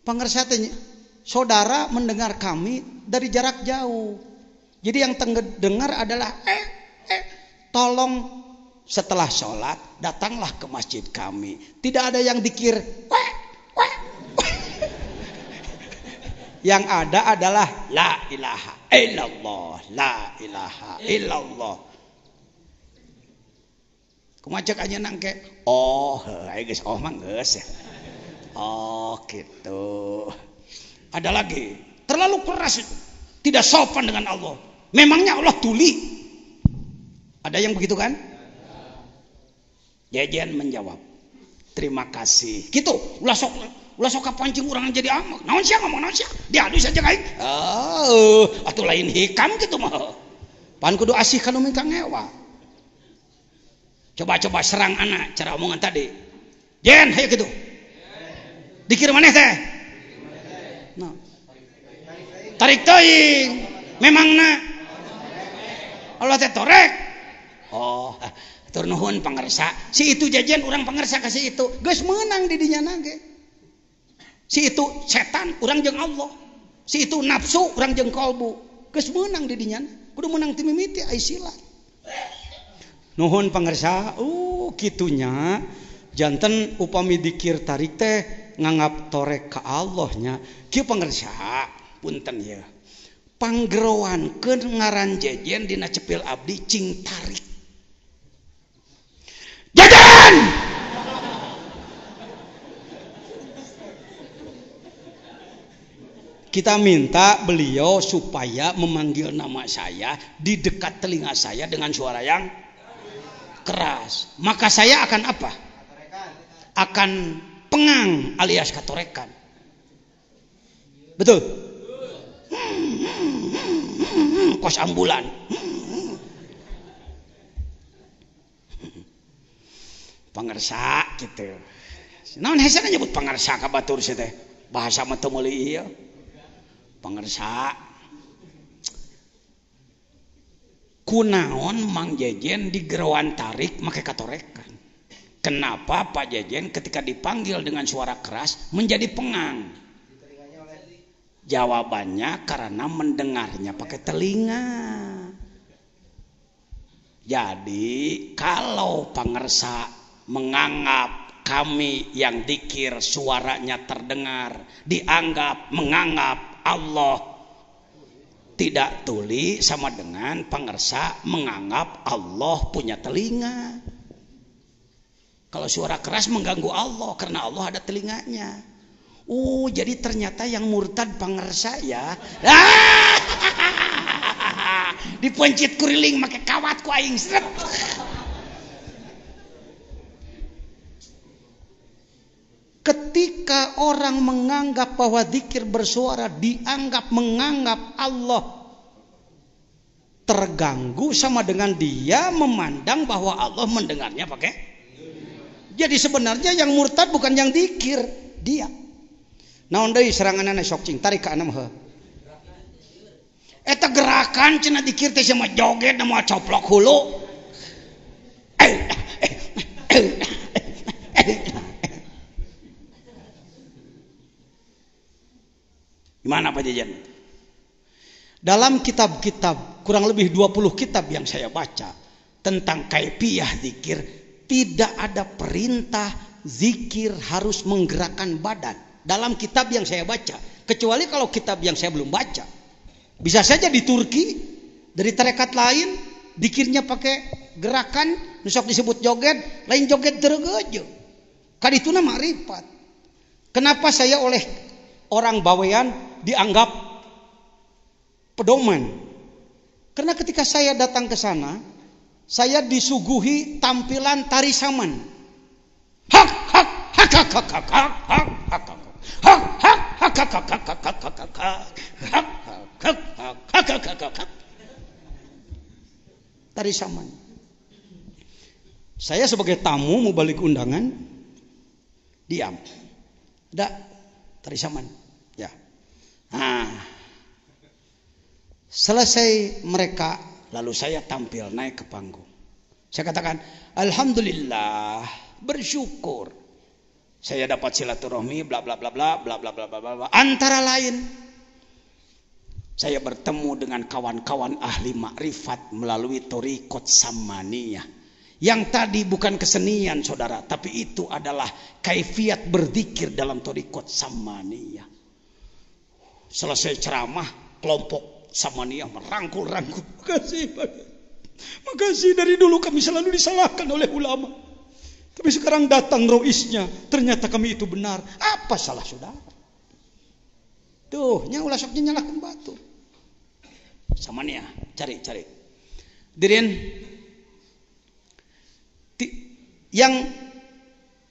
Pangersa teh saudara mendengar kami dari jarak jauh. Jadi yang dengar adalah tolong setelah sholat datanglah ke masjid kami. Tidak ada yang dikir yang ada adalah la ilaha illallah, la ilaha illallah. Kumacak aja nangke. Oh, guys, oh mang geus. Oh, gitu. Ada lagi, terlalu keras itu. Tidak sopan dengan Allah. Memangnya Allah tuli? Ada yang begitu kan? Jejen menjawab, terima kasih. Gitu, ulah sok pancing orang jadi amak. Naon sia ngomong naon sia? Diadu saja kain. Atuh lain hikam gitu mah. Pan kudu asih kana mingka ngewa. Coba serang anak cara omongan tadi. Jen, hayo gitu. Dikir maneh teh. Nah. Tarik teuing. Memangna Allah teh torek. Oh, tur nuhun pangersa. Si itu jajan orang pangersa kasih itu. Geus meunang di dinya nage. Si itu setan urang jeung Allah. Si itu nafsu urang jeung kolbu. Geus meunang di dinya. Kudu meunang ti mimiti ai silat. Nuhun pangersa. Kitunya janten upami dikir tarik teh nganggap torek ka Allahnya. Kieu pangersa, punten ya. Panggerowankeun ngaran jejen dina cepil abdi cing tarik. Jajan! Kita minta beliau supaya memanggil nama saya di dekat telinga saya dengan suara yang keras. Maka saya akan apa? Akan pengang alias katorekan. Betul? Kos ambulan. Pangersa gitu. Naon hesana nyebut pangersa ka batur sia teh? Bahasa mah teu meuli ieu. Pangersa. Kunaon Mang Jejen di gerowan tarik make katorekan? Kenapa Pak Jejen ketika dipanggil dengan suara keras menjadi pengang? Jawabannya karena mendengarnya pakai telinga. Jadi kalau pangersa menganggap kami yang dikir suaranya terdengar, menganggap Allah tidak tuli, sama dengan pangersa menganggap Allah punya telinga. Kalau suara keras mengganggu Allah karena Allah ada telinganya. Jadi ternyata yang murtad pangersa ya. Dipencit kuriling make kawat ku aing sret. Ketika orang menganggap bahwa zikir bersuara dianggap menganggap Allah terganggu, sama dengan dia memandang bahwa Allah mendengarnya pakai. Jadi sebenarnya yang murtad bukan yang zikir, dia. Naon deui seranganna sok cing tarik ka ana mah. Eta gerakan cenah dikir teh sama joget da moal coplok hulu. Gimana Pak Jejen? Dalam kitab-kitab kurang lebih 20 kitab yang saya baca tentang kaifiyah zikir, tidak ada perintah zikir harus menggerakkan badan. Dalam kitab yang saya baca, kecuali kalau kitab yang saya belum baca. Bisa saja di Turki dari tarekat lain zikirnya pakai gerakan, nusok disebut joget, lain joget deregeje. Kadituna ma'rifat. Kenapa saya oleh orang Bawean dianggap pedoman? Karena ketika saya datang ke sana, saya disuguhi tampilan tari saman. Hak hak hak hak hak hak hak hak hak hak. Tari saman. Saya sebagai tamu mau balik undangan, diam. Ada tari saman. Ya. Selesai mereka, lalu saya tampil naik ke panggung. Saya katakan, alhamdulillah, bersyukur. Saya dapat silaturahmi bla bla bla bla bla bla bla bla bla. Antara lain saya bertemu dengan kawan-kawan ahli makrifat melalui thariqat samaniyah. Yang tadi bukan kesenian saudara, tapi itu adalah kaifiat berzikir dalam thariqat samaniyah. Selesai ceramah, kelompok samaniyah merangkul-rangkul. Makasih dari dulu kami selalu disalahkan oleh ulama. Tapi sekarang datang roisnya, ternyata kami itu benar. Apa salah saudara? Tuh, ulah soknya nyalakan batu. Samaniyah, cari. Dirin, yang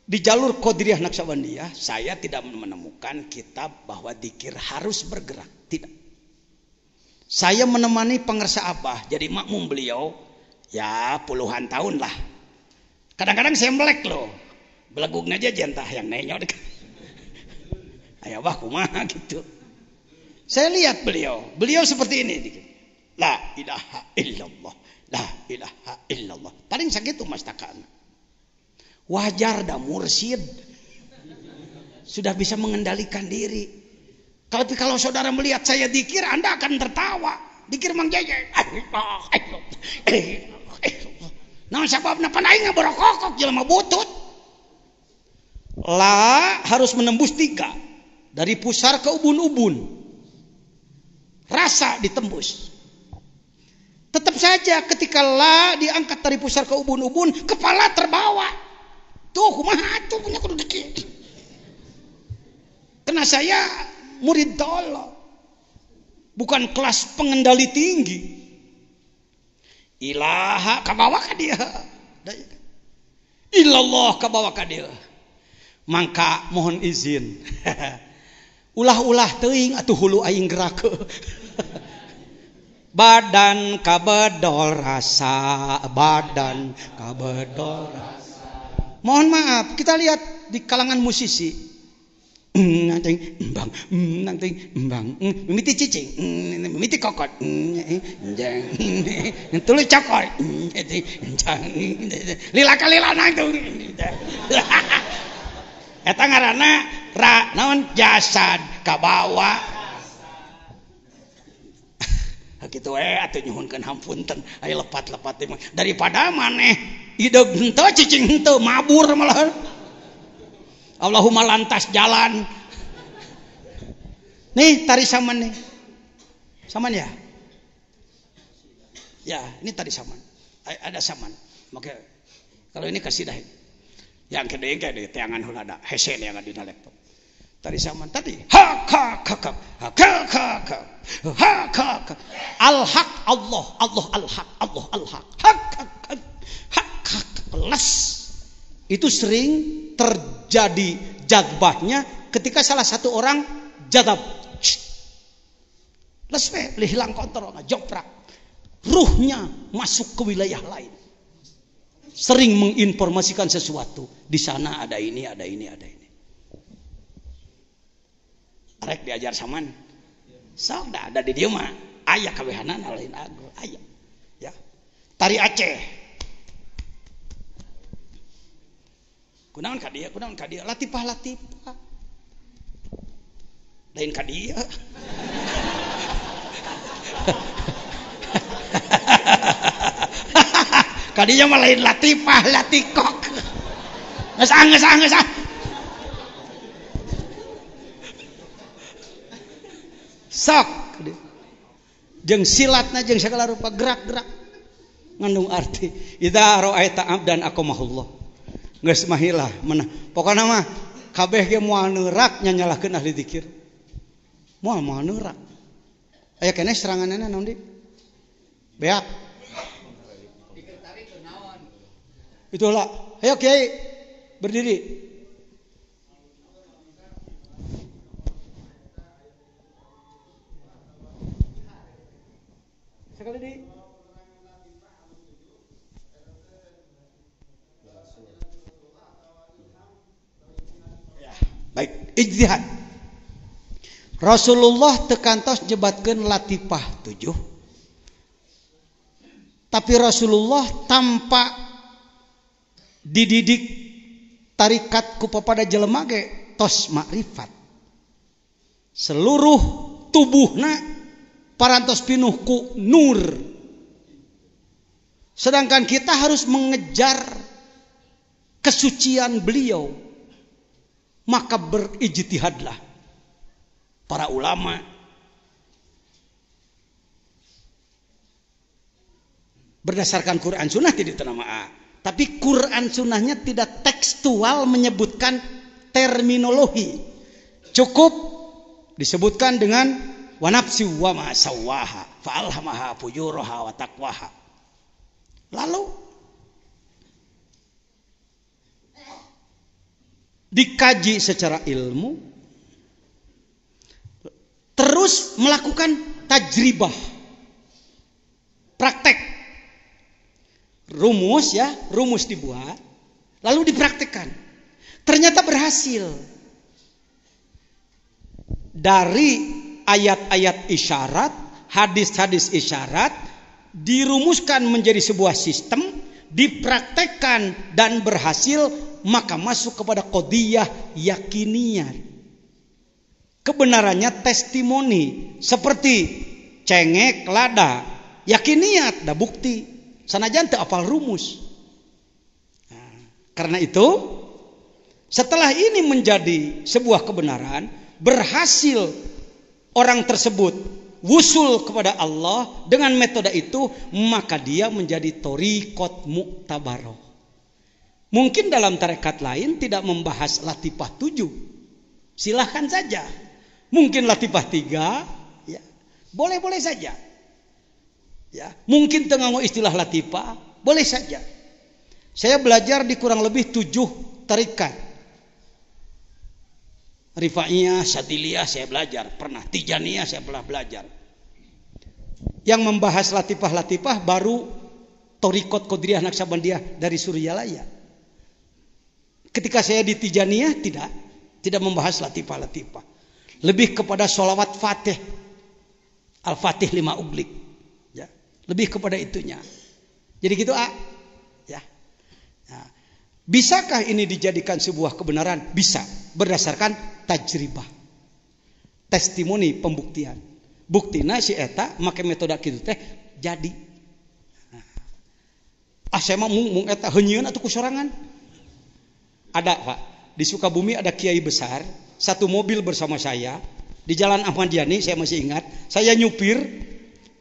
di jalur Qadiriyah Naqsabandiyah, saya tidak menemukan kitab bahwa dzikir harus bergerak. Tidak. Saya menemani pengersa Abah, jadi makmum beliau, ya puluhan tahun lah. Kadang-kadang saya melek loh, belegugnya aja jentah yang nenyok. Ayo bah kumaha gitu. Saya lihat beliau seperti ini. La ilaha illallah, la ilaha illallah. Paling sakit mas takan. Wajar dah mursyid, sudah bisa mengendalikan diri. Tapi kalau saudara melihat saya dikir, Anda akan tertawa. Dikir mang jajah. Nah sebabna panaing borokokok jelema butut. La harus menembus 3. Dari pusar ke ubun-ubun. Rasa ditembus. Tetap saja ketika la diangkat dari pusar ke ubun-ubun, kepala terbawa. Tuh kumaha tuh punya kudu dikit. Karena saya murid tolol. Bukan kelas pengendali tinggi. Ilaha kabawa ka dia. Illallah kabawa ka dia. Mangka mohon izin. Ulah-ulah teuing atuh hulu aing gerak. Badan kabedol rasa, badan kabedol rasa. Mohon maaf, kita lihat di kalangan musisi. Nanti embang, mimiti cicing, mimiti kokot, tuluy cokot, lila kalilana itu. Eta ngaranna naon jasad kabawa. Kitu we atuh nyuhunkeun hampunten, aya lepat-lepat daripada maneh ideg henteu cicing henteu mabur malah. Allahumma lantas jalan. Nih tari saman nih. Saman ya? Ya, ini tari saman. Ada saman. Maka kalau ini kasidah. Yang kedua kayak di tiangan hulada. Hesen yang ada di laptop. Tari saman tadi. Al-haq Allah al-haq Allah al-haq. Hak plus. Itu sering terjadi jadbahnya ketika salah satu orang jadab. Leswe, hilang kontrol, joprak. Ruhnya masuk ke wilayah lain. Sering menginformasikan sesuatu. Di sana ada ini, ada ini, ada ini. Arek diajar saman. Sok dah ada di dia mah. Aya kawehanan lain aku. Aya. Ya. Tari Aceh. Kunaon ka dieu, latifah. Lain ka dieu. Ka dieu mah lain latifah, latikok. Geus. Sok. Jeung silatna jeung segala rupa gerak-gerak ngandung arti. Idza ra'aita abdan aqamahullah. Geus mahilah menah. Pokona mah kabeh ge moal neurak nyanyalahkeun ahli dzikir. Moal neurak. Aya keneh seranganana naon di? Beak. Itulah. Ayo Kiai berdiri. Sekali di baik, ijtihad. Rasulullah tekantos nyebatkeun latifah 7. Tapi Rasulullah tanpa dididik, tarikat ku papada jelema ge tos makrifat. Seluruh tubuhna parantos pinuh ku nur. Sedangkan kita harus mengejar kesucian beliau. Maka berijtihadlah para ulama berdasarkan Quran Sunnah tidak nama. Tapi Quran Sunnahnya tidak tekstual menyebutkan terminologi. Cukup disebutkan dengan wa nafsi wa ma sawwaha fa alhamaha fujuraha wa taqwaha. Lalu dikaji secara ilmu, terus melakukan tajribah, praktek, rumus dibuat, lalu dipraktekkan. Ternyata berhasil. Dari ayat-ayat isyarat, hadis-hadis isyarat, dirumuskan menjadi sebuah sistem, dipraktekkan dan berhasil, maka masuk kepada qadiyah yakiniyah. Kebenarannya testimoni, seperti cengek lada, yakiniyat da bukti, sanajan teu apal rumus. Nah, karena itu setelah ini menjadi sebuah kebenaran, berhasil orang tersebut wusul kepada Allah dengan metode itu, maka dia menjadi thariqat mu'tabaroh. Mungkin dalam tarekat lain tidak membahas latifah 7, silahkan saja. Mungkin latifah 3, ya, boleh-boleh saja. Ya, mungkin tengah istilah latifah, boleh saja. Saya belajar di kurang lebih 7 tarekat. Rifaiyah, Syadiliyah saya belajar pernah, Tijaniyah saya pernah belajar. Yang membahas latifah-latifah baru Thariqat Qadiriyah Naqsabandiyah dari Suryalaya. Ketika saya di Tijaniyah tidak membahas latifah-latifah. Lebih kepada sholawat Fatih, Al-Fatih 5 ublik, ya. Lebih kepada itunya. Jadi gitu ya. Nah, bisakah ini dijadikan sebuah kebenaran? Bisa, berdasarkan tajribah, testimoni, pembuktian. Buktina si eta make metode kitu teh jadi. Saya mah mung eta heunyeun atuh kusorangan. Ada Pak, di Sukabumi ada kiai besar, satu mobil bersama saya di Jalan Ahmad Yani, saya masih ingat. Saya nyupir,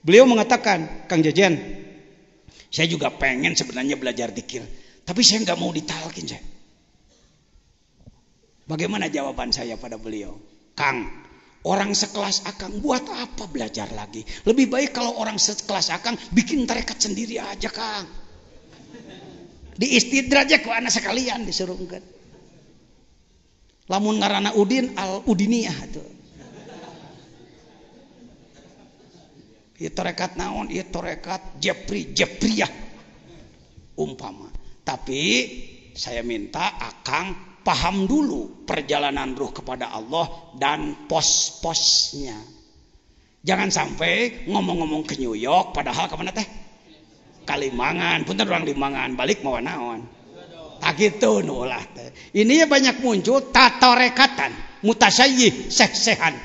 beliau mengatakan, Kang Jejen, saya juga pengen sebenarnya belajar dzikir, tapi saya nggak mau ditalkin saya. Bagaimana jawaban saya pada beliau? Kang, orang sekelas Akang buat apa belajar lagi? Lebih baik kalau orang sekelas Akang bikin tarekat sendiri aja, Kang. Di istidraj aja ku anak sekalian disuruhkan. Lamun ngaranna Udin al-Udiniyah tuh. Ieu tarekat naon? Ieu tarekat Jepriyah umpama. Tapi saya minta Akang paham dulu perjalanan ruh kepada Allah dan pos-posnya. Jangan sampai ngomong-ngomong ke New York padahal kemana teh? Kalimangan, punten orang Limangan, balik mau naon. Tak gitu nulah teh. Ini ya banyak muncul tatorekatan, mutasyayih, seh-sehan.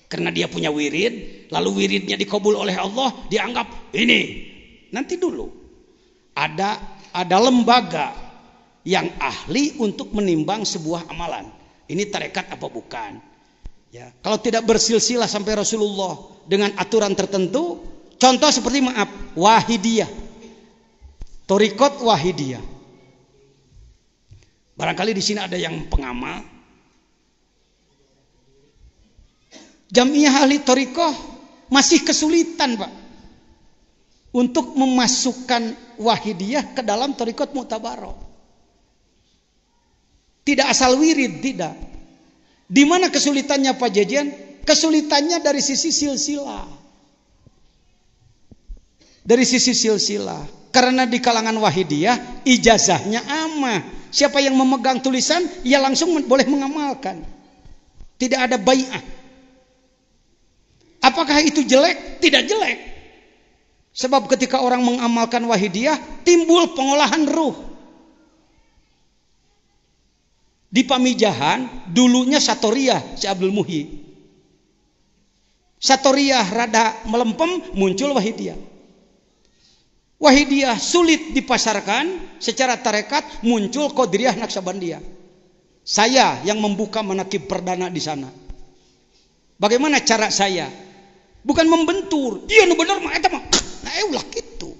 Karena dia punya wirid, lalu wiridnya dikabul oleh Allah, dianggap ini. Nanti dulu ada lembaga yang ahli untuk menimbang sebuah amalan. Ini tarekat apa bukan? Ya, kalau tidak bersilsilah sampai Rasulullah dengan aturan tertentu, contoh seperti Wahidiyah, Thariqat Wahidiyah. Barangkali di sini ada yang pengamal. Jamiah ahli Thariqah masih kesulitan, Pak, untuk memasukkan Wahidiyah ke dalam Thariqat Mu'tabarah. Tidak asal wirid, tidak. Di mana kesulitannya Pak Jejen? Kesulitannya dari sisi silsilah. Dari sisi silsilah. Karena di kalangan Wahidiyah ijazahnya amma. Siapa yang memegang tulisan, ia langsung boleh mengamalkan. Tidak ada bai'ah. Apakah itu jelek? Tidak jelek. Sebab ketika orang mengamalkan Wahidiyah, timbul pengolahan ruh. Di Pamijahan dulunya Satoriah si Abdul Muhyi. Satoriah rada melempem, muncul Wahidiyah. Wahidiyah sulit dipasarkan secara tarekat, muncul Qadiriyah Naksabandiyah. Saya yang membuka manakib perdana di sana. Bagaimana cara saya? Bukan membentur. Iya nu bener mah eta mah. Nah ulah kitu.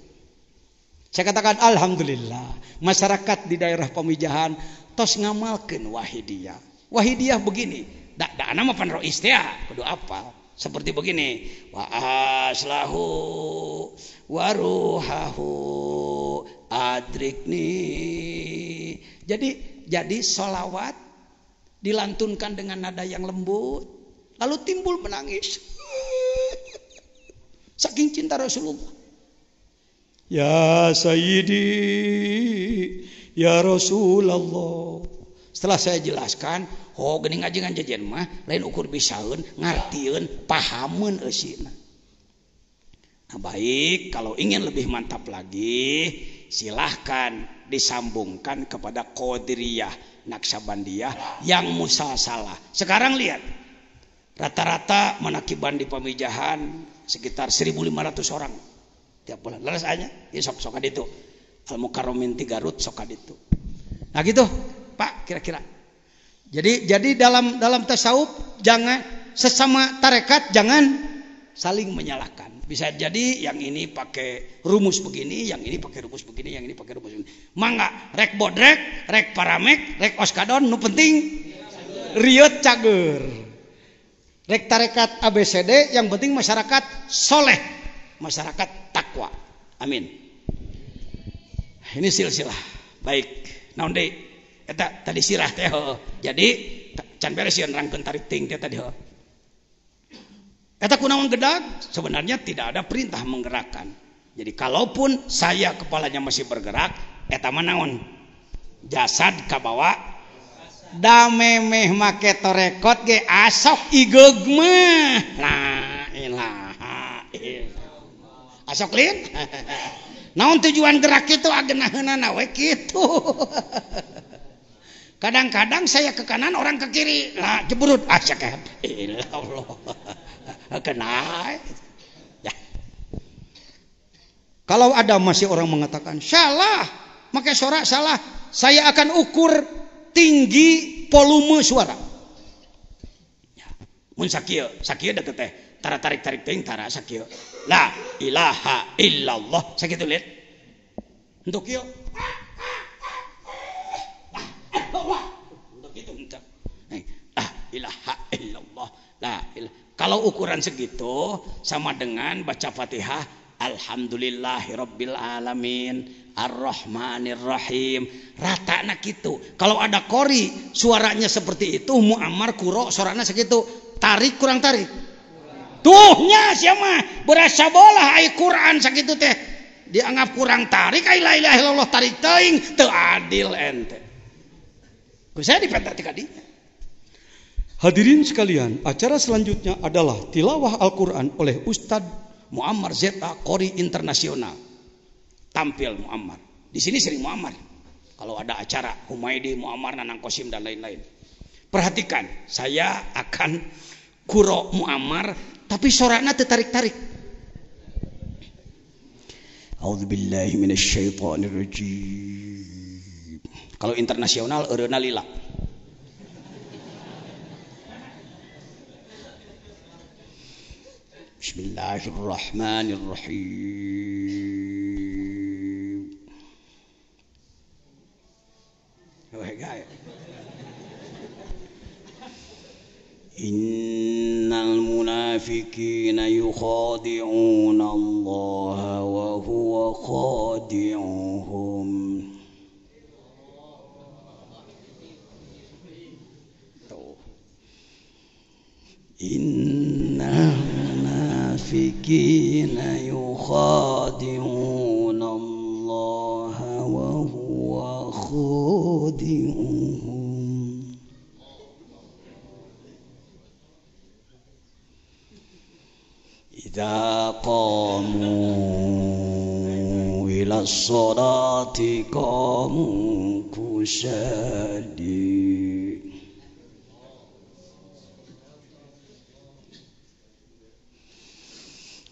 Saya katakan alhamdulillah masyarakat di daerah Pamijahan tos ngamalkeun Wahidiyah. Wahidiyah begini, da nama pan rois teh kudu apal. Seperti begini, wa aslahu wa ruhahu adrikni. Jadi sholawat dilantunkan dengan nada yang lembut, lalu timbul menangis. Saking cinta Rasulullah. Ya Sayyidi, ya Rasulullah. Setelah saya jelaskan, oh geuning ngajengan jajan mah lain ukur bisaeun, ngartieun, pahameun eusina. Nah, baik, kalau ingin lebih mantap lagi, silahkan disambungkan kepada Qadiriyah Naksabandiyah yang musalsalah. Sekarang lihat, rata-rata manakiban di Pamijahan sekitar 1.500 orang tiap bulan. Leres aja, ya sok-sok itu. Al-Mukarramin ti Garut sok itu. Nah gitu, Pak, kira-kira. Jadi dalam tasawuf jangan sesama tarekat jangan saling menyalahkan. Bisa jadi yang ini pakai rumus begini, yang ini pakai rumus begini, yang ini pakai rumus begini. Mangga rek bodrek, rek paramek, rek oskadon, nu penting riot cager. Rek tarekat ABCD, yang penting masyarakat soleh, masyarakat takwa. Amin. Ini silsilah. Baik. Naon deui? Eta tadi sirah teh. Jadi can beres sieun rangkeun tarik ting teh tadi. Eta kunaon gedag? Sebenarnya tidak ada perintah menggerakkan. Jadi kalaupun saya kepalanya masih bergerak, eta mah naon? Jasad kabawa damemeh make torekot ge asok igeug mah. La ilaha illallah. Asok lin? Naon tujuan gerak itu agenaheunana we kitu. Kadang-kadang saya ke kanan, orang ke kiri. Lah jeburut asyak Allah. Kena. Ya. Kalau ada masih orang mengatakan salah, maka suara salah, saya akan ukur tinggi volume suara. Ya. Mun sakieu deket teh, tara tarik ting tara sakieu. La ilaha illallah sakitu lihat. Untuk kieu. Untuk itu enggak. La ilaha illallah. La ilaha. Kalau ukuran segitu sama dengan baca Fatihah alhamdulillahirabbil alamin arrahmanirrahim. Rata na kitu. Kalau ada qori suaranya seperti itu, muammar quro suaranya segitu, tarik kurang tarik. Tuhnya siapa? Berasa bolah ai Quran sakitu teh. Dianggap kurang tarik ai la ilaha illallah tarik teuing teu adil ente. Ku saya dipentak ti kadinya. Hadirin sekalian, acara selanjutnya adalah tilawah Al-Quran oleh Ustadz Muammar Zeta, Qori Internasional. Tampil Muammar. Di sini sering Muammar. Kalau ada acara, Humaydi, Muammar, Nanang Kosim, dan lain-lain. Perhatikan, saya akan kuro Muammar, tapi suaranya tertarik-tarik. A'udzubillahi minasyaitonirrajim. Kalau internasional, eureuna lila. Bismillahirrahmanirrahim. Innal munafiqina yukhadi'una Allah wa huwa khadi'uhum. Innal munafiqina yukhadi'una Allah wa huwa khadi'uhum. Idza qamu ila sholati qamu kusali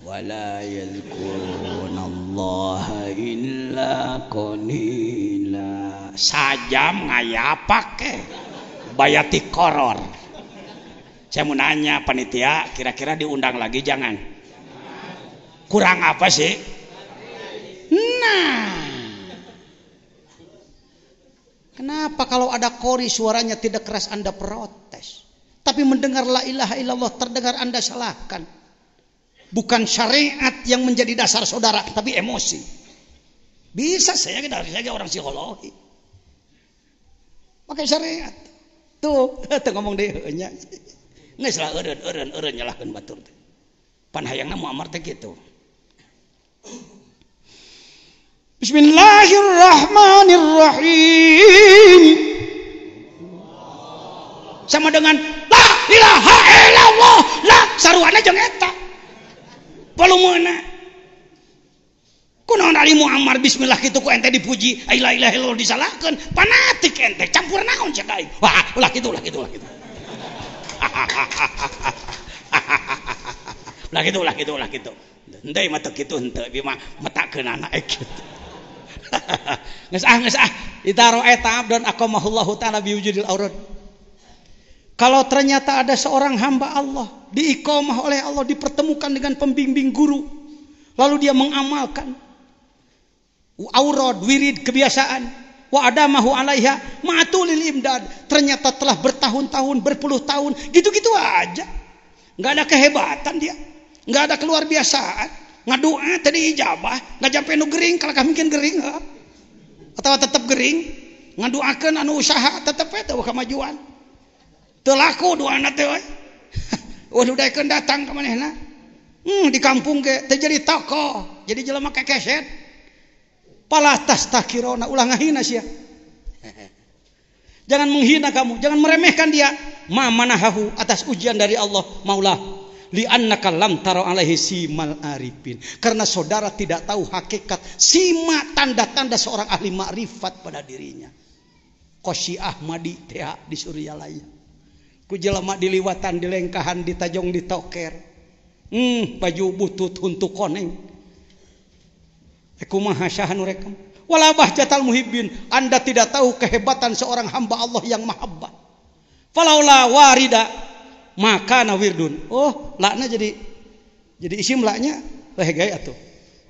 wala yadhkurunallaha illa qalila. Sajam ngayapak bayati koror. Saya mau nanya panitia, kira-kira diundang lagi jangan? Kurang apa sih? Nah, kenapa kalau ada qori suaranya tidak keras Anda protes, tapi mendengar la ilaha illallah terdengar Anda salahkan? Bukan syariat yang menjadi dasar saudara, tapi emosi. Bisa saya orang psikologi pakai syariat. Tuh ngomong deh nya. Nggak salah eureun nyalahkeun batur teh. Pan hayangna muamar teh kitu. Bismillahirrahmanirrahim. Sama dengan la ilaha illallah, la saruana jeung eta. Volumena. Kunaon ari muamar bismillah kitu ku ente dipuji, la ilaha illallah disalahkeun, fanatik ente, campur naon cek aing. Wah, ulah kitu. Lah gitu. Henteu mah teu kitu henteu, ieu mah metakeun anak kitu. Geus ah. Itaro eta abdan aqamahullahu taala biwujudil aurad. Kalau ternyata ada seorang hamba Allah diiqamah oleh Allah, dipertemukan dengan pembimbing guru, lalu dia mengamalkan aurad, wirid, kebiasaan, wa adamahu alaiha ma'tulil imdad, ternyata telah bertahun-tahun, berpuluh tahun gitu-gitu aja, nggak ada kehebatan dia, nggak ada keluar biasaan, ngadoa tadi ijabah, nggak sampai nu gering, kalau kami mungkin gering atau tetap gering, ngadoakeun anu usaha tetap eta kemajuan, teu laku doana teh we. Udaikeun datang ka manehna, di kampung ge teh jadi tokoh, jadi jelema kekeset. Pala tastakirona, ulah ngahina sia. Jangan menghina kamu, jangan meremehkan dia. Ma manahahu, atas ujian dari Allah Maulah. Li annaka lam tara alaihi simal arifin. Karena saudara tidak tahu hakikat sima tanda-tanda seorang ahli makrifat pada dirinya. Qosy Ahmadi teh di Suryalaya. Ku jelema diliwatan, dilengkahan, ditajong, ditoker. Baju butut huntu koneng. Kumaha syahanu rekam wala bahjatal muhibbin, Anda tidak tahu kehebatan seorang hamba Allah yang mahabbah. Falaula warida maka nawirdun. Oh, lakna jadi isim laknya lehegay atuh.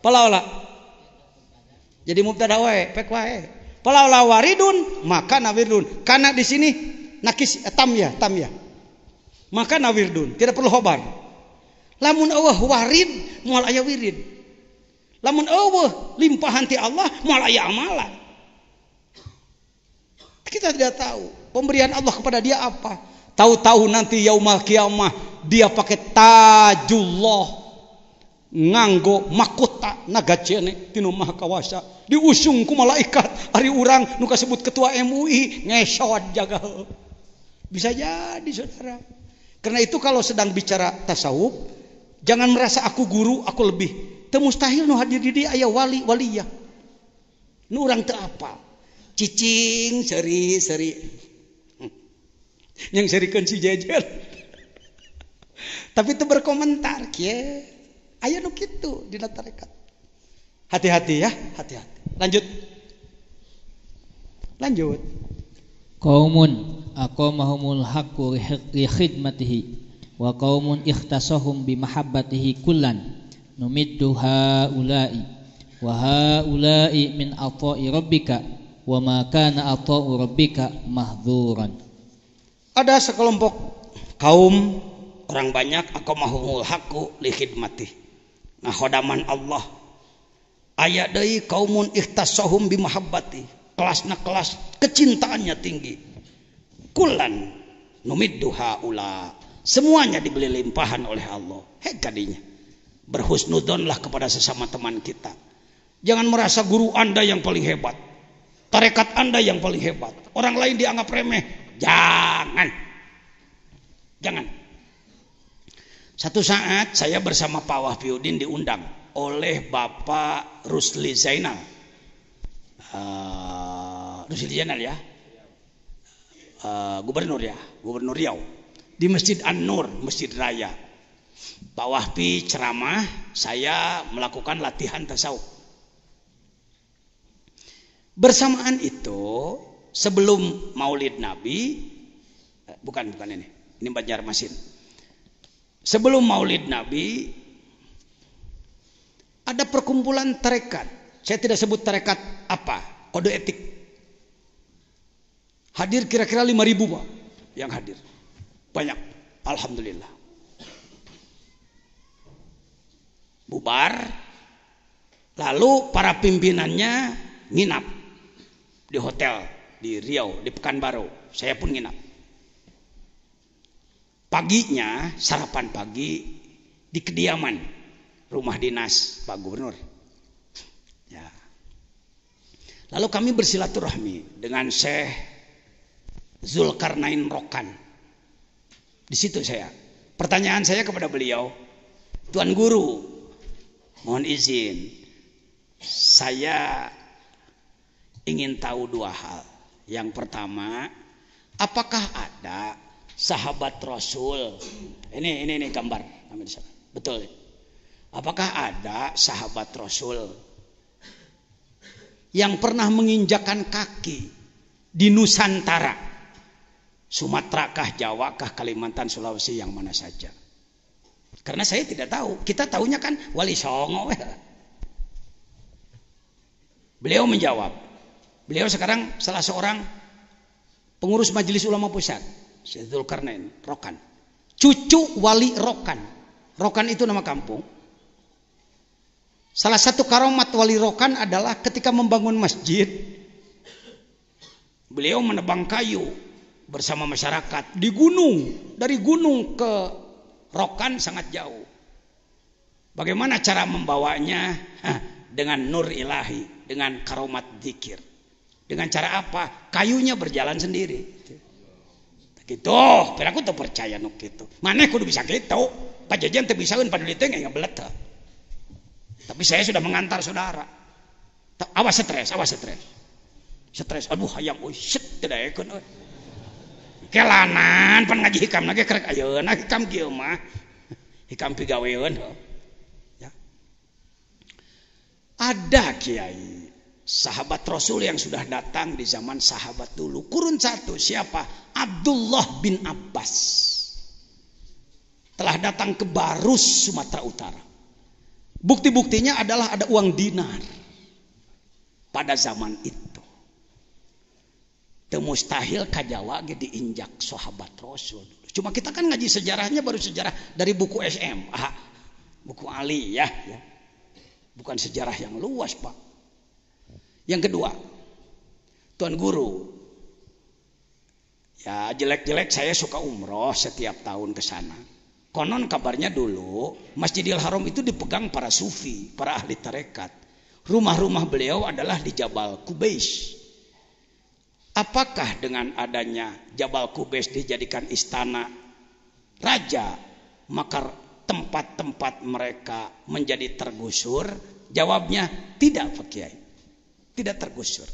Falaula jadi mubtada wae, pek wae. Falaula waridun maka nawirdun. Karena di sini nakis tamya. Maka nawirdun, tidak perlu khobar. Lamun eueuh warid moal aya wirid. Lamun eueuh limpahan ti Allah moal aya amalan. Kita tidak tahu pemberian Allah kepada dia apa. Tahu-tahu nanti yaumul kiamah dia pakai tajullah, nganggo mahkota nagacene tinu maha kawasa, diusung ku malaikat ari urang nu kasebut ketua MUI ngesot jaga. Bisa jadi saudara. Karena itu kalau sedang bicara tasawuf, jangan merasa aku guru, aku lebih. Teu mustahil nu hadir di dia aya waliyah. Nu urang teu apal. Cicing seri. Yang serikeun si jejer. Tapi teu berkomentar, kieu. Aya nu kitu dina tarekat. Hati-hati ya, hati-hati. Lanjut. Qaumun aqamahumul haqqu li khidmatihi wa qaumun ikhtasahum bi mahabbatihi kullan. Numiddu haula'i wa haula'i min ata'i rabbika wa ma kana ata'u rabbika mahdzuran. Ada sekelompok kaum orang banyak aqamahumul haqqu li khidmatih, nah khodaman Allah. Aya deui kaumun ikhtasahum bi mahabbati, kelasna kelas kecintaannya tinggi. Kullan numiddu haula, semuanya diberi limpahan oleh Allah. Kadinya berhusnudzonlah kepada sesama teman kita. Jangan merasa guru Anda yang paling hebat, tarekat Anda yang paling hebat, orang lain dianggap remeh. Jangan. Satu saat saya bersama Pak Wahfiuddin diundang oleh Bapak Rusli Zainal. Rusli Zainal ya, Gubernur Riau, di Masjid An-Nur, Masjid Raya. Pak Wahfi ceramah, saya melakukan latihan tasawuf. Bersamaan itu, sebelum Maulid Nabi, bukan ini Banjarmasin. Sebelum Maulid Nabi, ada perkumpulan tarekat. Saya tidak sebut tarekat apa, kode etik. Hadir kira-kira 5.000 Pak yang hadir. Banyak, alhamdulillah. Bubar, lalu para pimpinannya nginap di hotel di Riau, di Pekanbaru. Saya pun nginap. Paginya sarapan pagi di kediaman rumah dinas Pak Gubernur. Ya. Lalu kami bersilaturahmi dengan Syekh Zulkarnain Rokan. Di situ saya. Pertanyaan saya kepada beliau, Tuan Guru, mohon izin, saya ingin tahu 2 hal. Yang pertama, apakah ada sahabat Rasul? Ini gambar, betul. Apakah ada sahabat Rasul yang pernah menginjakan kaki di Nusantara, Sumatera kah, Jawa kah, Kalimantan, Sulawesi, yang mana saja? Karena saya tidak tahu. Kita tahunya kan Wali Songo. Beliau menjawab. Beliau sekarang salah seorang pengurus Majelis Ulama Pusat, Syekh Zulkarnain Rokan. Cucu Wali Rokan. Rokan itu nama kampung. Salah satu karomat Wali Rokan adalah ketika membangun masjid, beliau menebang kayu bersama masyarakat di gunung. Dari gunung ke Rokan sangat jauh. Bagaimana cara membawanya? Dengan nur ilahi, dengan karomat zikir. Dengan cara apa? Kayunya berjalan sendiri. Gitu. Pero aku tuh percaya nuk gitu. Mana kudu bisa gitu. Pak Jajan tuh bisa pada itu nggak belet. Tapi saya sudah mengantar saudara. Awas stres. Stres. Aduh hayang shit tidak ikut. Kelanan pan ngaji hikam lagi kerek ayeuna hikam kieu mah. Hikam pigaweun. Ya. Ada kiai sahabat Rasul yang sudah datang di zaman sahabat dulu. Kurun 1 siapa? Abdullah bin Abbas. Telah datang ke Barus, Sumatera Utara. Bukti-buktinya adalah ada uang dinar pada zaman itu. Teu mustahil ka Jawa ge diinjak sahabat Rasul. Cuma kita kan ngaji sejarahnya baru sejarah dari buku SMA, buku Ali ya. Bukan sejarah yang luas, Pak. Yang kedua, Tuan Guru, ya jelek-jelek saya suka umroh setiap tahun ke sana. Konon kabarnya dulu Masjidil Haram itu dipegang para sufi, para ahli tarekat. Rumah-rumah beliau adalah di Jabal Kubais. Apakah dengan adanya Jabal Kubais dijadikan istana raja, maka tempat-tempat mereka menjadi tergusur? Jawabnya tidak, Pak Kiai. Tidak tergusur.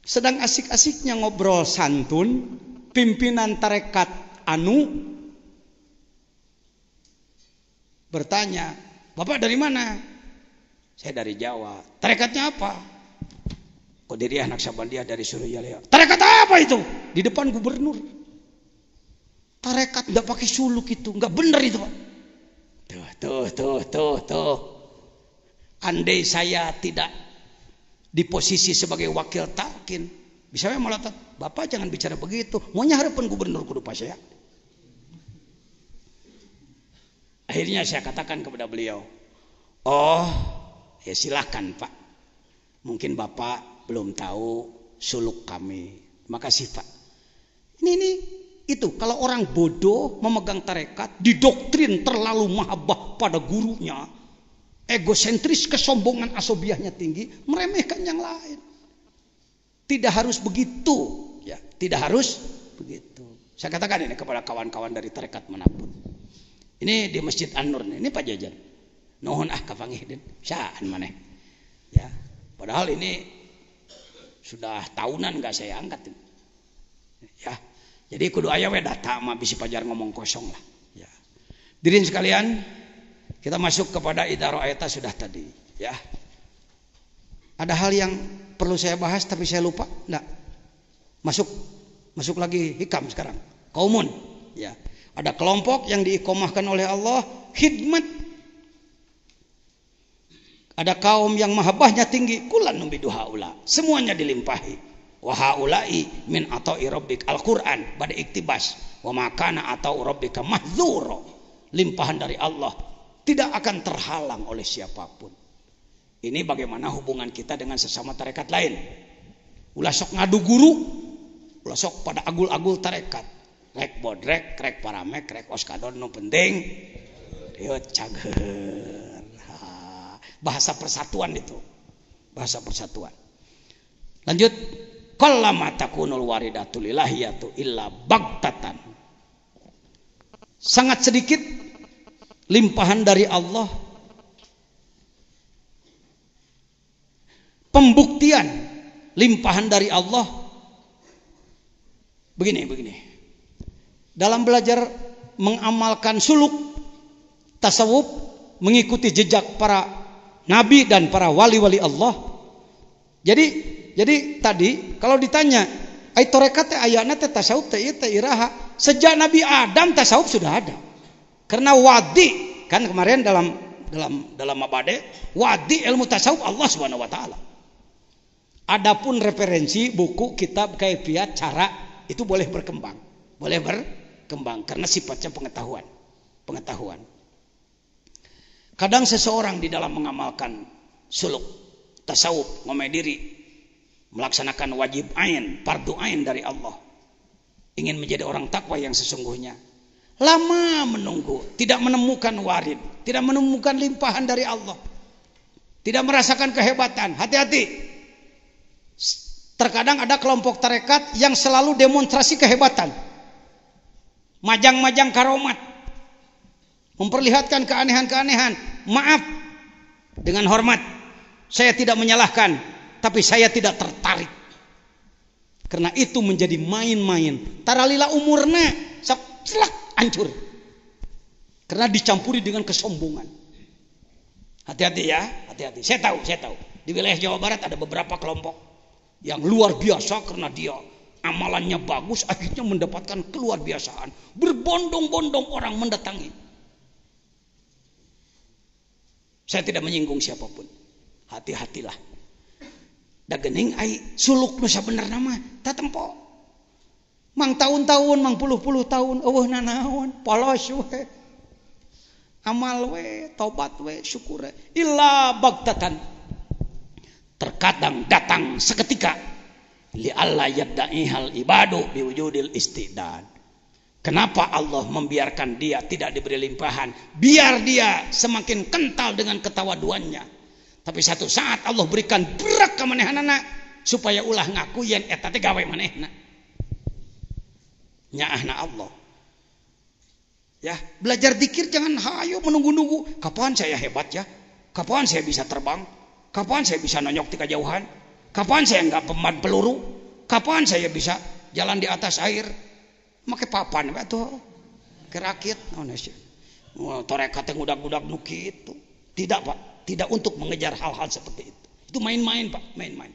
Sedang asik-asiknya ngobrol santun, pimpinan tarekat anu bertanya, Bapak dari mana? Saya dari Jawa. Tarekatnya apa? Qadiriyah Naqsabandiyah dari Surabaya. Tarekat apa itu? Di depan gubernur. Tarekat enggak pakai suluk itu, enggak benar itu, Pak. Tuh. Andai saya tidak di posisi sebagai wakil talqin, bisa malah Bapak jangan bicara begitu. Maunya harapan gubernur kudu pas ya. Akhirnya saya katakan kepada beliau, oh ya silahkan Pak. Mungkin Bapak belum tahu suluk kami. Makasih Pak. Ini itu kalau orang bodoh memegang tarekat, didoktrin terlalu mahabbah pada gurunya, egosentris, kesombongan asobiahnya tinggi, meremehkan yang lain. Tidak harus begitu, ya. Tidak harus begitu. Saya katakan ini kepada kawan-kawan dari tarekat manapun. Ini di Masjid An-Nur ini Pak Jajan. Nuhun kapangih saan maneh. Ya. Padahal ini sudah tahunan enggak saya angkat ini. Ya. Jadi kudu aya we data mah bisi pajar ngomong kosong lah. Ya. Hadirin sekalian, kita masuk kepada idza ra'aita sudah tadi, ya. Ada hal yang perlu saya bahas tapi saya lupa? Enggak. Masuk lagi hikam sekarang. Qaumun, ya. Ada kelompok yang diikomahkan oleh Allah khidmat. Ada kaum yang mahabbahnya tinggi, kulan nubidu haula. Semuanya dilimpahi. Wa haula'i min ata'i rabbik. Al-Qur'an pada iktibas. Wa ma kana ata'u rabbika mahdzura. Limpahan dari Allah tidak akan terhalang oleh siapapun. Ini bagaimana hubungan kita dengan sesama tarekat lain. Ulah sok ngadu guru, ulah sok pada agul-agul tarekat. Rek bodrek, rek paramek, rek oskadon nu penting. Ieu cager. Bahasa persatuan itu. Bahasa persatuan. Lanjut, qallama takunul waridatu lilahiyatu illa bagtatan. Sangat sedikit limpahan dari Allah, pembuktian limpahan dari Allah. Begini. Dalam belajar mengamalkan suluk tasawuf, mengikuti jejak para nabi dan para wali-wali Allah. Jadi tadi kalau ditanya, ai tarekat teh ayana teh tasawuf teh ieu teh iraha. Sejak Nabi Adam tasawuf sudah ada. Karena wadi kan kemarin dalam mabade, wadi ilmu tasawuf Allah Subhanahu wa taala. Adapun referensi buku, kitab, kaifiat, cara itu boleh berkembang. Boleh berkembang karena sifatnya pengetahuan. Kadang seseorang di dalam mengamalkan suluk tasawuf, ngomeh diri, melaksanakan wajib ain, fardu ain dari Allah, ingin menjadi orang takwa yang sesungguhnya, lama menunggu, tidak menemukan warid, tidak menemukan limpahan dari Allah, tidak merasakan kehebatan. Hati-hati, terkadang ada kelompok tarekat yang selalu demonstrasi kehebatan, majang-majang karomat, memperlihatkan keanehan-keanehan. Maaf, dengan hormat, saya tidak menyalahkan, tapi saya tidak tertarik. Karena itu menjadi main-main. Taralila umurna selak hancur. Karena dicampuri dengan kesombongan. Hati-hati ya, hati-hati. Saya tahu. Di wilayah Jawa Barat ada beberapa kelompok yang luar biasa karena dia amalannya bagus, akhirnya mendapatkan keluar biasaan. Berbondong-bondong orang mendatangi. Saya tidak menyinggung siapapun. Hati-hatilah. Da geuning ai suluk nu sabenerna mah tatempo. Mang tahun-tahun, mang puluh-puluh tahun eueuhna naon? Polos we. Amal we, tobat we, syukur we. Illa bagtatan. Terkadang datang seketika. Li alla yaddaihal ibadu biwujudil istidad. Kenapa Allah membiarkan dia tidak diberi limpahan? Biar dia semakin kental dengan ketawaduannya. Tapi satu saat Allah berikan berak ke manehanana supaya ulah ngaku yen eta teh gawe manehna. Nyaahna Allah. Ya, belajar zikir jangan hayo menunggu-nunggu. Kapan saya hebat ya? Kapan saya bisa terbang? Kapan saya bisa nonyok di kejauhan? Kapan saya enggak peman peluru? Kapan saya bisa jalan di atas air? Make papan we atuh. Kerakit naon sih? Torekat teh ngudag-ngudag nu kitu. Tidak, Pak. Tidak untuk mengejar hal-hal seperti itu. Itu main-main, Pak, main-main.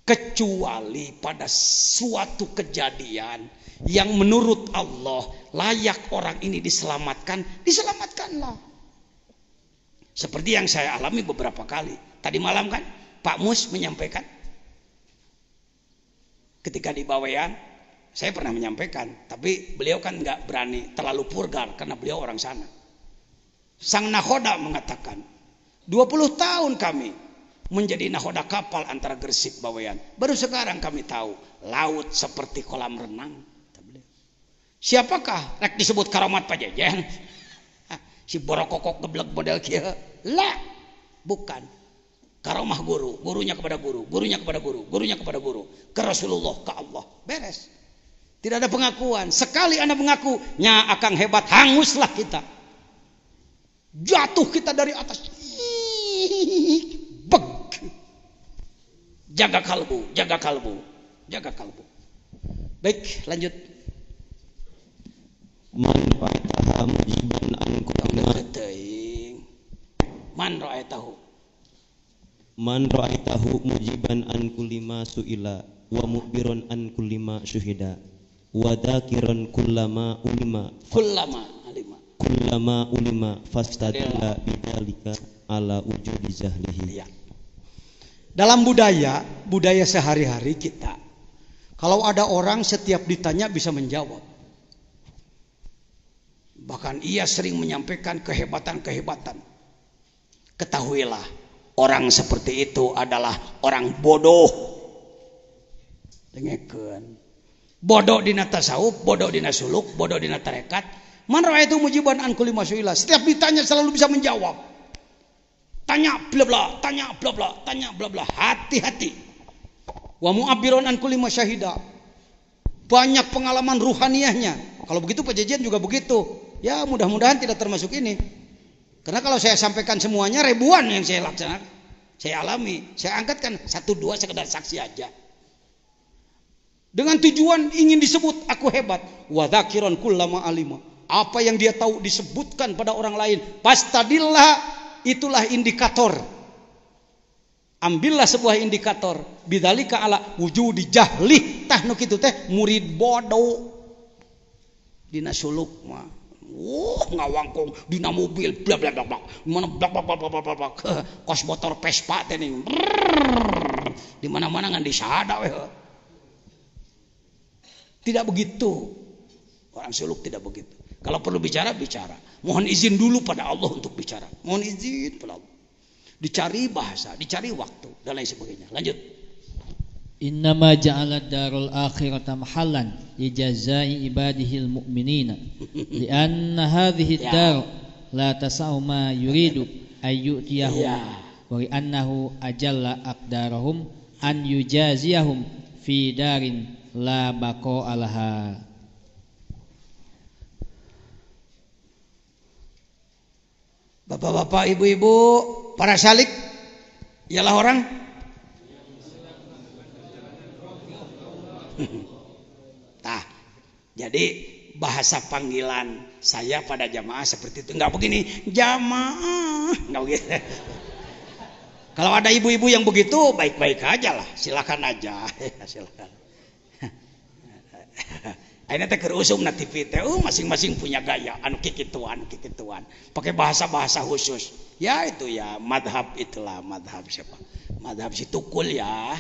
Kecuali pada suatu kejadian yang menurut Allah layak orang ini diselamatkan, diselamatkanlah. Seperti yang saya alami beberapa kali. Tadi malam kan Pak Mus menyampaikan ketika di Bawean, saya pernah menyampaikan, tapi beliau kan nggak berani terlalu purgar karena beliau orang sana. Sang nahoda mengatakan, 20 tahun kami menjadi nahoda kapal antara Gresik Bawean. Baru sekarang kami tahu laut seperti kolam renang. Siapakah rek disebut karomat pajejen? Si borokokok geblek model kieu? Lah, bukan. Karomah guru, gurunya kepada guru, gurunya kepada guru, gurunya kepada guru, ke Rasulullah, ke Allah. Beres. Tidak ada pengakuan. Sekali Anda mengaku, nya akang hebat, hanguslah kita. Jatuh kita dari atas. Beg. Jaga kalbu, jaga kalbu, jaga kalbu. Baik, lanjut. Man fataha mujiban an ra'aitahu mujiban an kulli ma su'ila wa mu'biron an kulli ma syuhida wa dzakiran kullama ulima fastadalla bidzalika ala wujudi zahlihi. Ya. Dalam budaya sehari-hari kita, kalau ada orang setiap ditanya bisa menjawab. Bahkan ia sering menyampaikan kehebatan-kehebatan. Ketahuilah, orang seperti itu adalah orang bodoh. Dengekeun. Bodoh dina tasawuf, bodoh dina suluk, bodoh dina tarekat. Man ra'aitu mujiban an kulli masyuila. Setiap ditanya selalu bisa menjawab. Tanya bla bla, tanya bla bla, tanya bla bla. Hati-hati. Wa mu'abbiron an kulli masyahida. Banyak pengalaman ruhaniyahnya. Kalau begitu Pajajian juga begitu. Ya mudah-mudahan tidak termasuk ini. Karena kalau saya sampaikan semuanya ribuan yang saya laksanakan, saya alami, saya angkatkan 1-2 sekedar saksi aja. Dengan tujuan ingin disebut aku hebat. Wa dzakiran kullama alima. Apa yang dia tahu disebutkan pada orang lain. Pastadillah, itulah indikator. Ambillah sebuah indikator. Bidzalika ala wujudi jahli. Tah nu kitu teh murid bodoh. Dina suluk mah. Ngawangkong dina mobil bla bla bla bla. Mana bla bla bla bla bla. Kos motor Vespa teh ning. Di mana-mana ngan disada we. Tidak begitu. Orang suluk tidak begitu. Kalau perlu bicara. Mohon izin dulu pada Allah untuk bicara. Mohon izin pada Allah. Dicari bahasa, dicari waktu dan lain sebagainya. Lanjut. Innama ja'ala darul akhirata mahallan li jazai ibadihil mu'minina lianna hadhihi dar la tasau ma yuridu ayyutiyahum wa annahu ajalla aqdarahum an yujaziyahum fi darin la baqa alaha. Bapak-bapak, ibu-ibu, para syalik ialah orang jadi bahasa panggilan saya pada jamaah seperti itu. Enggak begini, jamaah, enggak begitu. Kalau ada ibu-ibu yang begitu, baik-baik aja lah, silakan aja. Silakan. Akhirnya teh keur usum na TV teh, masing-masing punya gaya, anu kikituan. Pakai bahasa-bahasa khusus. Ya itu ya, madhab itulah, madhab siapa? Madhab si Tukul ya.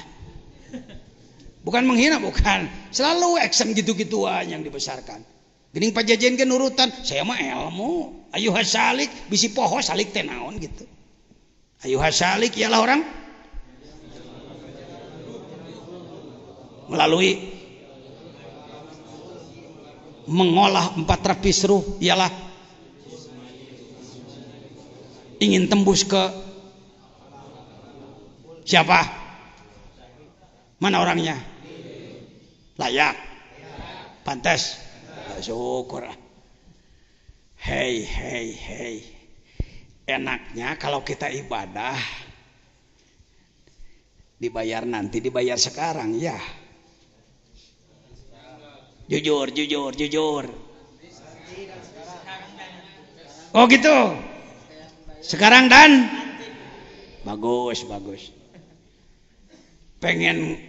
Bukan menghina, bukan. Selalu action gitu-gituan yang dibesarkan. Geuning Pajajian ke nurutan, saya mah ilmu. Ayuha salik, bisi poho salik teh naon gitu. Ayuha salik ialah orang melalui mengolah 4 rapis ruh ialah ingin tembus ke siapa? Mana orangnya? Layak, pantas, syukur. Hei, enaknya kalau kita ibadah dibayar nanti, dibayar sekarang ya. Jujur. Oh gitu. Sekarang dan bagus. Pengen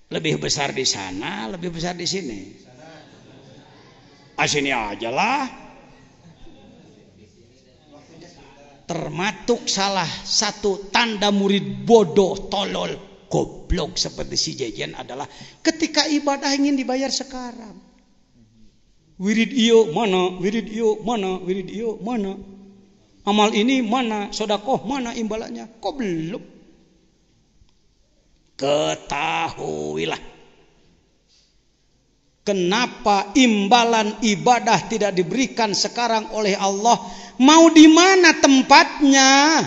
lebih besar di sana, lebih besar di sini. Sini aja lah. Termasuk salah satu tanda murid bodoh, tolol, goblok seperti si Jajan adalah ketika ibadah ingin dibayar sekarang. Wirid iyo mana, wirid iyo mana. Amal ini mana, sedekah mana imbalannya? Kok belum? Ketahuilah kenapa imbalan ibadah tidak diberikan sekarang oleh Allah. Mau di mana tempatnya?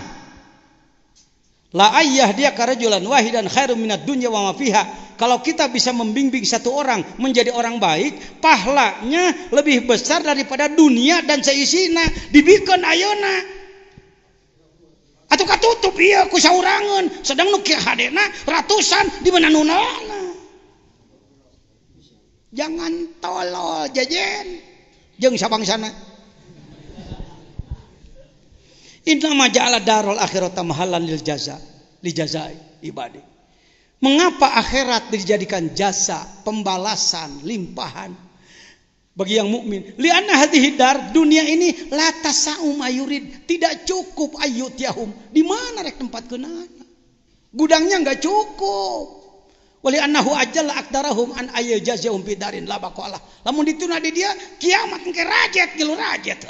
La ayyah dia karajulan wahidan khairum minad dunya wa ma fiha. Kalau kita bisa membimbing satu orang menjadi orang baik, pahalanya lebih besar daripada dunia dan seisina. Dibikin ayeuna. Atuh katutup ieu ku saurangan, sedang nu kieu hadena ratusan di mana nunana. Jangan tolol Jajan. Jeung sabangsana. Innama ja'ala darul akhirata mahallan lil jazai ibadi. Mengapa akhirat dijadikan jasa, pembalasan, limpahan bagi yang mukmin? Lianna hadhihi dar, dunia ini la tasau mayurid, tidak cukup ayyutiyahum. Di mana rek tempat kenana? Gudangnya enggak cukup. Wali annahu ajalla akdarahum an ayyajazahum bidarin la baqalah. Lamun dituna di dia kiamat engke rajet gilu rajet.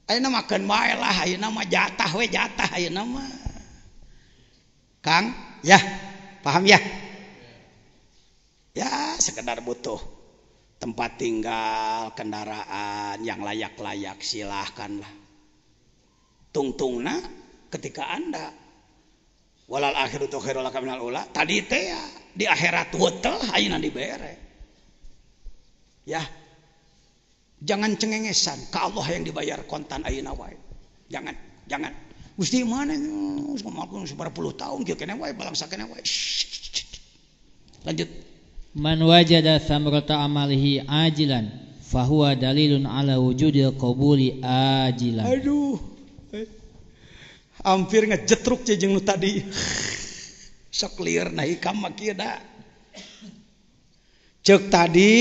Ayeuna makan bae lah, ayeuna mah jatah we jatah ayeuna mah. Kang, ya, paham ya? Ya, sekedar butuh tempat tinggal, kendaraan yang layak-layak, silahkanlah. Tungtungna ketika Anda walal akhiratu khairul laka minal ula, tadi teh ya, di akhirat weteh ayeuna dibere. Ya. Jangan cengengesan, ka Allah yang dibayar kontan ayeuna wae. Jangan. Gusti mana ngomong seberapa tahun kieu kene wae balangsa kene wae. Lanjut. Man wajada thamrata amalihi ajilan fahuwa dalilun ala wujudil qabuli ajilan. Aduh. Hampir ngejetruk jeung nu tadi. Sok lieur na hikam mah kieu da. Ceuk tadi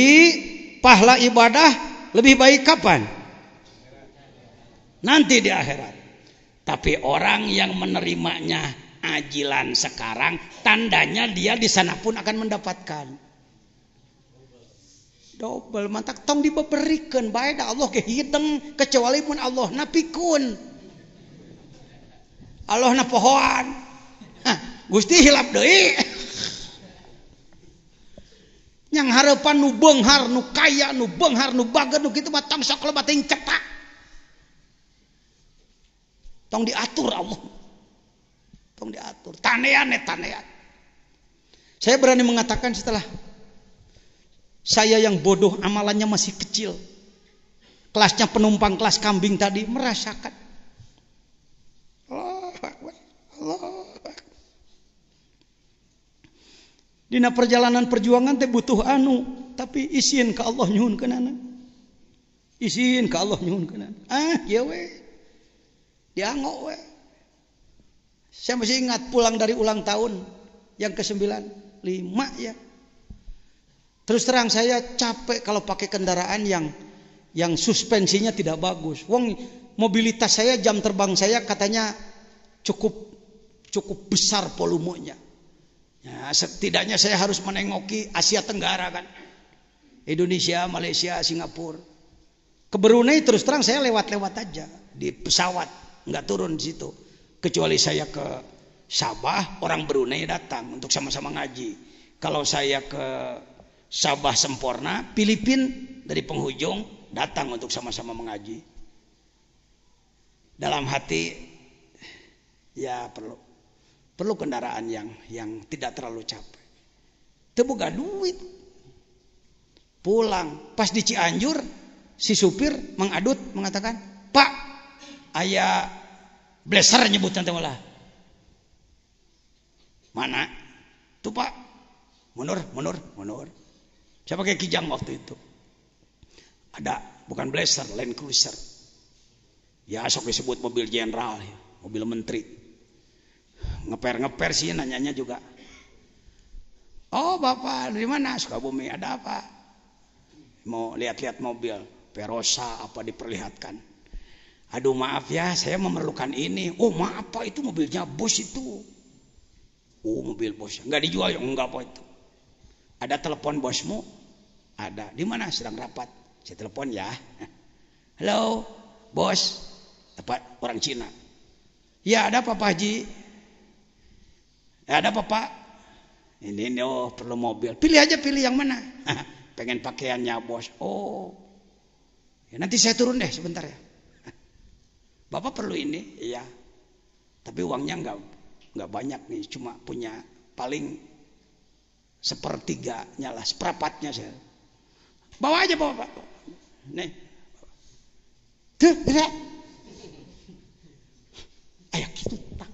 pahala ibadah lebih baik kapan? Nanti di akhirat. Tapi orang yang menerimanya ajilan sekarang, tandanya dia di sana pun akan mendapatkan double. Mantak tong diberikan bae da Allah ke hideng, kecuali pun Allah napikun. Allah na pohoan. Gusti hilap deui. Yang harapan nu beunghar, nu kaya, nu beunghar, nu bager, nu kitu mah tong sok loba teuing cetak. Tong diatur Allah. Tong diatur. Tanean. Saya berani mengatakan setelah saya yang bodoh amalannya masih kecil, kelasnya penumpang kelas kambing tadi merasakan. Allah. Dina perjalanan perjuangan teh butuh tapi izin ke Allah nyuhunkeunana. Izin ke Allah nyuhunkeunana. Ya we. Dianggo we. Saya masih ingat pulang dari ulang tahun yang ke-9, 5 ya. Terus terang saya capek kalau pakai kendaraan yang suspensinya tidak bagus. Wong mobilitas saya, jam terbang saya katanya cukup besar volumenya. Ya, setidaknya saya harus menengoki Asia Tenggara kan. Indonesia, Malaysia, Singapura. Ke Brunei terus terang saya lewat-lewat aja di pesawat. Enggak turun di situ. Kecuali saya ke Sabah, orang Brunei datang untuk sama-sama ngaji. Kalau saya ke Sabah Sempurna, Filipina dari penghujung datang untuk sama-sama mengaji. Dalam hati ya perlu kendaraan yang tidak terlalu capek. Teu boga duit. Pulang pas di Cianjur si supir mengadut mengatakan, "Pak, aya blazer nyebutan teh malah." Mana? Tuh Pak. Mundur. Saya pakai kijang waktu itu. Ada, bukan blazer, Land Cruiser. Ya sok disebut mobil jenderal, ya, mobil menteri. Ngeper sih nanyanya juga. "Oh Bapak dari mana?" "Sukabumi." "Ada apa?" "Mau lihat-lihat mobil." Perosa apa diperlihatkan. "Aduh maaf ya, saya memerlukan ini." "Oh maaf Pak, itu mobilnya bos itu." "Oh mobil bos, nggak dijual ya?" "Enggak Pak itu." "Ada telepon bosmu?" "Ada." "Di mana?" "Sedang rapat." "Saya telepon ya." "Halo bos." Tepat orang Cina. "Ya ada apa Pak Haji?" "Ya ada apa Pak?" Ini perlu mobil." "Pilih aja, pilih yang mana?" "Pengen pakaiannya bos." "Oh ya, nanti saya turun deh sebentar ya." "Bapak perlu ini?" "Iya, tapi uangnya nggak banyak nih, cuma punya paling 1/3-nya lah, 1/4-nya saya." "Bawa aja Bapak." "Nih." "Tuh, tidak." Ayo gitu tak.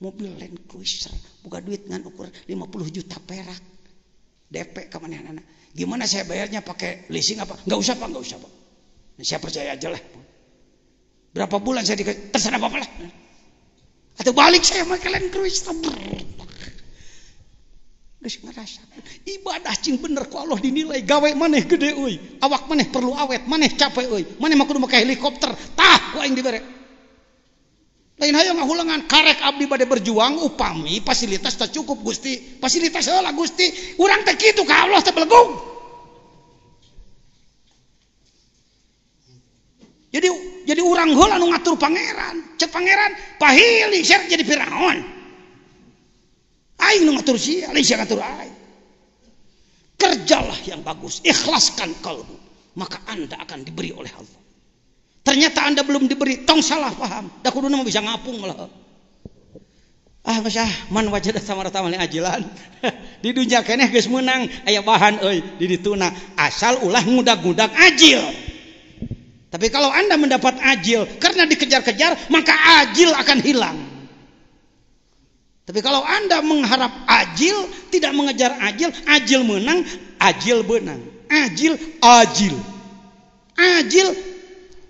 Mobil Land Cruiser, buka duit ngan ukur 50 juta perak. DP ke mana-mana. Gimana saya bayarnya, pakai leasing apa? Nggak usah Pak. Saya percaya aja lah. Berapa bulan saya terserah bapak lah. Atau balik saya sama kalian kruis. Geus ngarasakeun ibadah cing bener ku Allah dinilai gawe maneh gede euy, awak maneh perlu awet, maneh capek euy, maneh mah kudu make helikopter, tah ku aing dibere. Lain hayang ngahulangan karek abdi bade berjuang upami fasilitas tak cukup Gusti, fasilitas heula Gusti, urang teh kitu ka Allah teh belegung. Jadi urang heula nu ngatur pangeran, cek pangeran pahili syar jadi Firaun. Aing nu ngatur sia, lain sia ngatur aing. Kerjalah yang bagus, ikhlaskan kalbu, maka Anda akan diberi oleh Allah. Ternyata Anda belum diberi, tong salah paham. Da kuduna mah bisa ngapung malah. Masya man wajada samarata mali ajilan. Di dunya keneh geus meunang aya bahan euy di dituna, asal ulah ngudag-ngudag ajil. Tapi kalau Anda mendapat ajil karena dikejar-kejar, maka ajil akan hilang. Tapi kalau Anda mengharap ajil, tidak mengejar ajil, ajil menang, ajil benang. Ajil,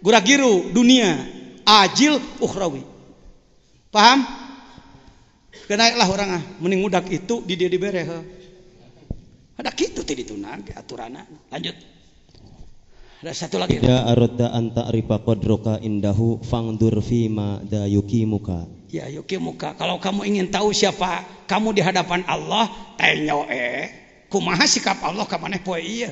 guragiru dunia, ajil ukhrawi. Paham? Kenaiklah orang mending ngudak itu di dia dibere. Ada kitu teh ditunang aturanna. Lanjut. Ada satu lagi. Ya aradda an ta'rifa qadruka indahu fangdur fima da yukimuka. Ya yukimuka. Kalau kamu ingin tahu siapa kamu di hadapan Allah, tanya kumaha sikap Allah ka maneh poe ieu.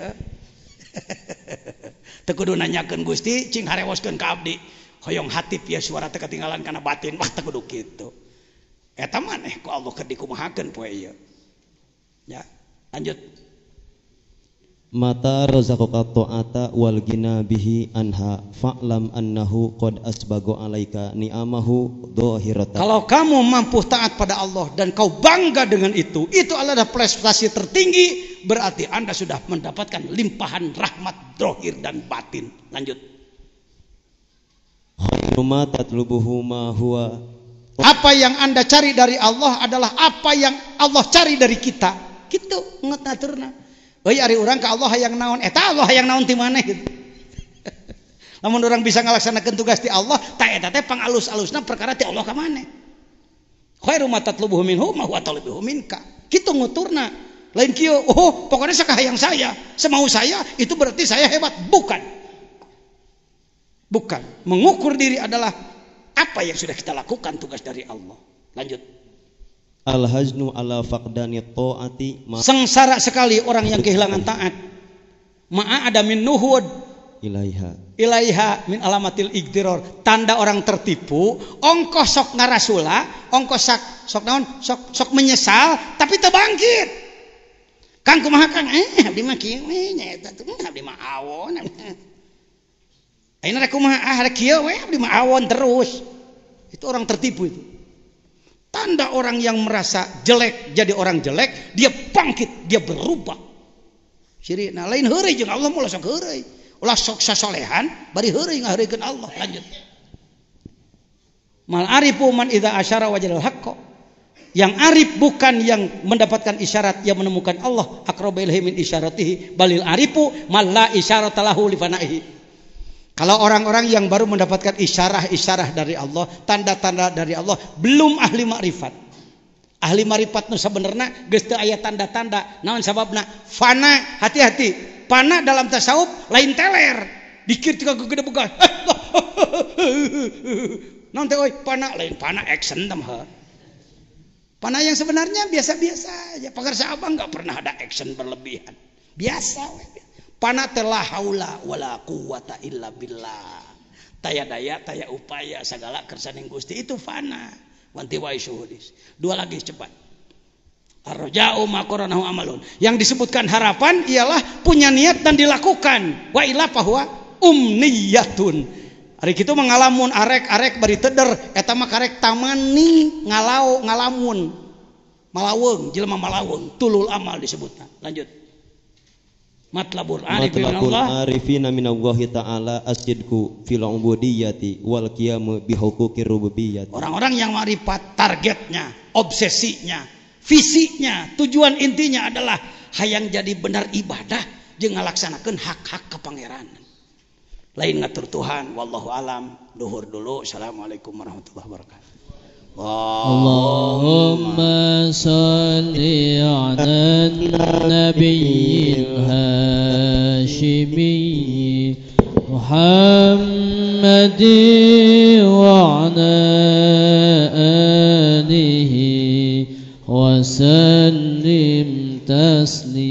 Teu kudu nanyakeun Gusti cing harewoskeun ka abdi. Hoyong hatip ya suara teu ketinggalan kana batin. Wah teu kudu kitu. Eta maneh ku Allah keur dikumahakeun poe ieu. Ya, lanjut. Mata razaqaka ta'ata wal gina bihi anha fa'lam annahu qad asbago alaika ni'amahu dhahiratan. Kalau kamu mampu taat pada Allah dan kau bangga dengan itu adalah prestasi tertinggi, berarti Anda sudah mendapatkan limpahan rahmat zahir dan batin. Lanjut. Khairu ma tatlubuhu ma huwa. Apa yang Anda cari dari Allah adalah apa yang Allah cari dari kita. Kitu ngataturna. Euy ari urang ka Allah hayang naon, eta Allah hayang naon ti maneh gitu. Lamun urang bisa ngalaksanakeun tugas ti Allah, ta eta teh pangalus-alusna perkara ti Allah ka maneh. Khairu ma tatlubuhu minhu ma huwa talibuhu minka. Kitu nguturna. Lain kieu, oh pokoknya sakahayang saya, semau saya, itu berarti saya hebat. Bukan. Bukan. Mengukur diri adalah apa yang sudah kita lakukan tugas dari Allah. Lanjut. Al-haznu ala faqdani ta'ati. Sengsara sekali orang yang kehilangan taat. Ma'a ada min nuhud ilaiha min alamatil igtiror. Tanda orang tertipu, ongkoh sok ngarasula, ongkoh sok naon, sok menyesal tapi teu bangkit. Kang kumaha Kang? Abdi mah kieu we nya eta teh, abdi mah awon. Ayeuna rek kumaha? Rek kieu we abdi mah awon terus. Itu orang tertipu itu. Tanda orang yang merasa jelek jadi orang jelek, dia bangkit, dia berubah. Siri, nah lain heureuy jeung Allah mah sok heureuy. Ulah sok sasolehan, bari heureuy ngaheureukeun Allah. Lanjut. Mal arifu man idza asyara wajadal haqqo. Yang arif bukan yang mendapatkan isyarat yang menemukan Allah. Aqrabu ilaihi min isyaratihi, balil arifu man la isyarata lahu li fanaihi. Kalau orang-orang yang baru mendapatkan isyarah dari Allah, tanda-tanda dari Allah, belum ahli makrifat. Ahli makrifat nu sabenerna geus teu aya tanda-tanda. Naon sababna? Fana, hati-hati. Fana dalam tasawuf lain teler. Dikir tika gede boga. Naon teh euy? Fana lain fana action tah. Fana yang sebenarnya biasa-biasa aja. Pakarsa abang enggak pernah ada action berlebihan. Biasa we. Pana telah haula wala quwata illa billah. Taya daya, taya upaya segala kersaning Gusti itu fana. Wanti wa syuhudis. Dua lagi cepat. Ar-raja'u ma qaranahu amalun. Yang disebutkan harapan ialah punya niat dan dilakukan. Wa illa fahuwa umniyatun. Ari kitu mangalamun arek-arek bari teder eta mah karek tamani ngalamun. Malaweung, jelema malaweung, tulul amal disebutna. Lanjut. Matlabul arifina minallahi ta'ala asidku fil ubudiyyati wal qiyamu bi huquqir rububiyyah. Orang-orang yang marifat targetnya, obsesinya, visinya, tujuan intinya adalah hayang jadi benar ibadah jeung ngalaksanakeun hak-hak kepangeranan. lain ngatur Tuhan. Wallahu alam. Duhur dulu. Assalamualaikum warahmatullahi wabarakatuh. Allahumma salli ala nabiyil hashimi Muhammadi wa ala alihi wa sallim taslim.